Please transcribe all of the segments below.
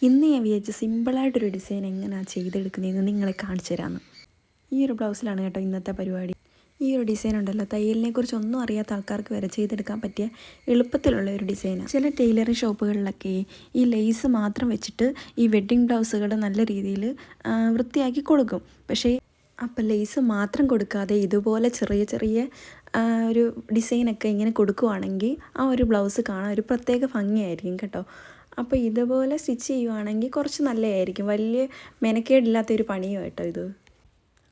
ഇന്ന് ഞാൻ വിചാരിച്ചു സിമ്പിളായിട്ടൊരു ഡിസൈൻ എങ്ങനെയാണ് ചെയ്തെടുക്കുന്നതെന്ന് നിങ്ങളെ കാണിച്ചു തരാമെന്ന്. ഈ ഒരു ബ്ലൗസിലാണ് കേട്ടോ ഇന്നത്തെ പരിപാടി. ഈ ഒരു ഡിസൈൻ ഉണ്ടല്ലോ, തയ്യലിനെ കുറിച്ച് ഒന്നും അറിയാത്ത ആൾക്കാർക്ക് വരെ ചെയ്തെടുക്കാൻ പറ്റിയ എളുപ്പത്തിലുള്ള ഒരു ഡിസൈനാണ്. ചില ടൈലറിങ് ഷോപ്പുകളിലൊക്കെ ഈ ലേസ് മാത്രം വെച്ചിട്ട് ഈ വെഡ്ഡിങ് ബ്ലൗസുകൾ നല്ല രീതിയിൽ വൃത്തിയാക്കി കൊടുക്കും. പക്ഷേ അപ്പം ലേസ് മാത്രം കൊടുക്കാതെ ഇതുപോലെ ചെറിയ ചെറിയ ഒരു ഡിസൈനൊക്കെ ഇങ്ങനെ കൊടുക്കുവാണെങ്കിൽ ആ ഒരു ബ്ലൗസ് കാണാൻ ഒരു പ്രത്യേക ഭംഗിയായിരിക്കും കേട്ടോ. അപ്പോൾ ഇതുപോലെ സ്റ്റിച്ച് ചെയ്യുവാണെങ്കിൽ കുറച്ച് നല്ലതായിരിക്കും. വലിയ മെനക്കേടില്ലാത്തൊരു പണിയോ കേട്ടോ ഇത്.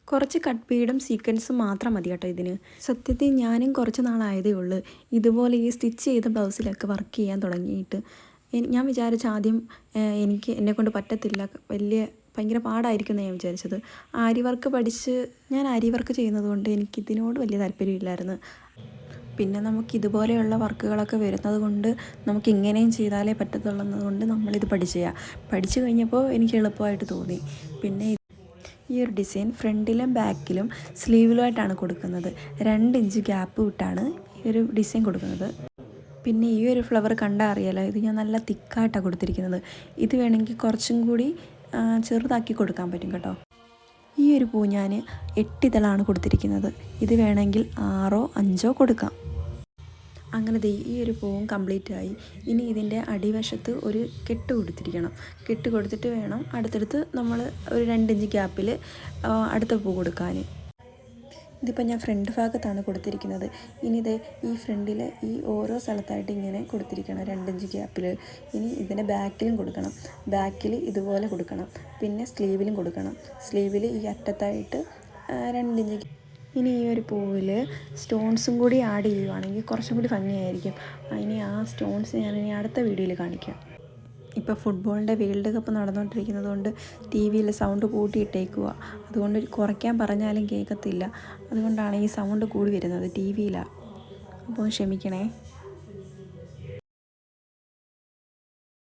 കുറച്ച് കട്ട് ബീഡും സീക്വൻസും മാത്രം മതി കേട്ടോ ഇതിന്. സത്യത്തിൽ ഞാനും കുറച്ച് നാളായതേ ഉള്ളൂ ഇതുപോലെ ഈ സ്റ്റിച്ച് ചെയ്ത ബ്ലൗസിലൊക്കെ വർക്ക് ചെയ്യാൻ തുടങ്ങിയിട്ട്. ഞാൻ വിചാരിച്ച ആദ്യം എന്നെക്കൊണ്ട് പറ്റത്തില്ല, ഭയങ്കര പാടായിരിക്കും ഞാൻ വിചാരിച്ചത്. ആരി വർക്ക് ഞാൻ ആരി വർക്ക് ചെയ്യുന്നത് കൊണ്ട് എനിക്കിതിനോട് വലിയ താല്പര്യമില്ലായിരുന്നു. പിന്നെ നമുക്ക് ഇതുപോലെയുള്ള വർക്കുകളൊക്കെ വരുന്നത് കൊണ്ട് നമുക്ക് ഇങ്ങനെയും ചെയ്താലേ പറ്റത്തുള്ളത് കൊണ്ട് നമ്മളിത് പഠിച്ചു കഴിഞ്ഞപ്പോൾ എനിക്ക് എളുപ്പമായിട്ട് തോന്നി. പിന്നെ ഈ ഒരു ഡിസൈൻ ഫ്രണ്ടിലും ബാക്കിലും സ്ലീവിലുമായിട്ടാണ് കൊടുക്കുന്നത്. 2 ഇഞ്ച് ഗ്യാപ്പ് വിട്ടാണ് ഈ ഒരു ഡിസൈൻ കൊടുക്കുന്നത്. പിന്നെ ഈ ഒരു ഫ്ലവർ കണ്ടാൽ അറിയാലോ, ഇത് ഞാൻ നല്ല തിക്കായിട്ടാണ് കൊടുത്തിരിക്കുന്നത്. ഇത് വേണമെങ്കിൽ കുറച്ചും കൂടി ചെറുതാക്കി കൊടുക്കാൻ പറ്റും കേട്ടോ. ഈ ഒരു പൂ ഞാൻ 8 ഇതളാണ് കൊടുത്തിരിക്കുന്നത്. ഇത് വേണമെങ്കിൽ 6 5 കൊടുക്കാം. അങ്ങനെ ഈ ഒരു പൂവും കംപ്ലീറ്റ് ആയി. ഇനി ഇതിൻ്റെ അടിവശത്ത് ഒരു കെട്ട് കൊടുത്തിരിക്കണം. കെട്ട് കൊടുത്തിട്ട് വേണം അടുത്തടുത്ത് നമ്മൾ ഒരു 2 ഇഞ്ച് ഗ്യാപ്പിൽ അടുത്ത പൂ കൊടുക്കാൻ. ഇതിപ്പോൾ ഞാൻ ഫ്രണ്ട് ഭാഗത്താണ് കൊടുത്തിരിക്കുന്നത്. ഇനി ഈ ഫ്രണ്ടിൽ ഈ ഓരോ സ്ഥലത്തായിട്ട് ഇങ്ങനെ കൊടുത്തിരിക്കണം 2 ഇഞ്ച് ഗ്യാപ്പിൽ. ഇനി ഇതിൻ്റെ ബാക്കിലും കൊടുക്കണം. ബാക്കിൽ ഇതുപോലെ കൊടുക്കണം. പിന്നെ സ്ലീവിലും കൊടുക്കണം. സ്ലീവിൽ ഈ അറ്റത്തായിട്ട് 2 ഇഞ്ച്. ഇനി ഈ ഒരു പൂവിൽ സ്റ്റോൺസും കൂടി ആഡ് ചെയ്യുവാണെങ്കിൽ കുറച്ചും കൂടി ഭംഗിയായിരിക്കും. ഇനി ആ സ്റ്റോൺസ് ഞാനിനി അടുത്ത വീഡിയോയിൽ കാണിക്കാം. ഇപ്പോൾ ഫുട്ബോളിൻ്റെ വേൾഡ് കപ്പ് നടന്നുകൊണ്ടിരിക്കുന്നത് കൊണ്ട് ടി വിയിൽ സൗണ്ട് കൂട്ടിയിട്ടേക്കുക. അതുകൊണ്ട് കുറയ്ക്കാൻ പറഞ്ഞാലും കേൾക്കത്തില്ല. അതുകൊണ്ടാണ് ഈ സൗണ്ട് കൂടി വരുന്നത്, ടി വിയിലാണ്. അപ്പോൾ ക്ഷമിക്കണേ.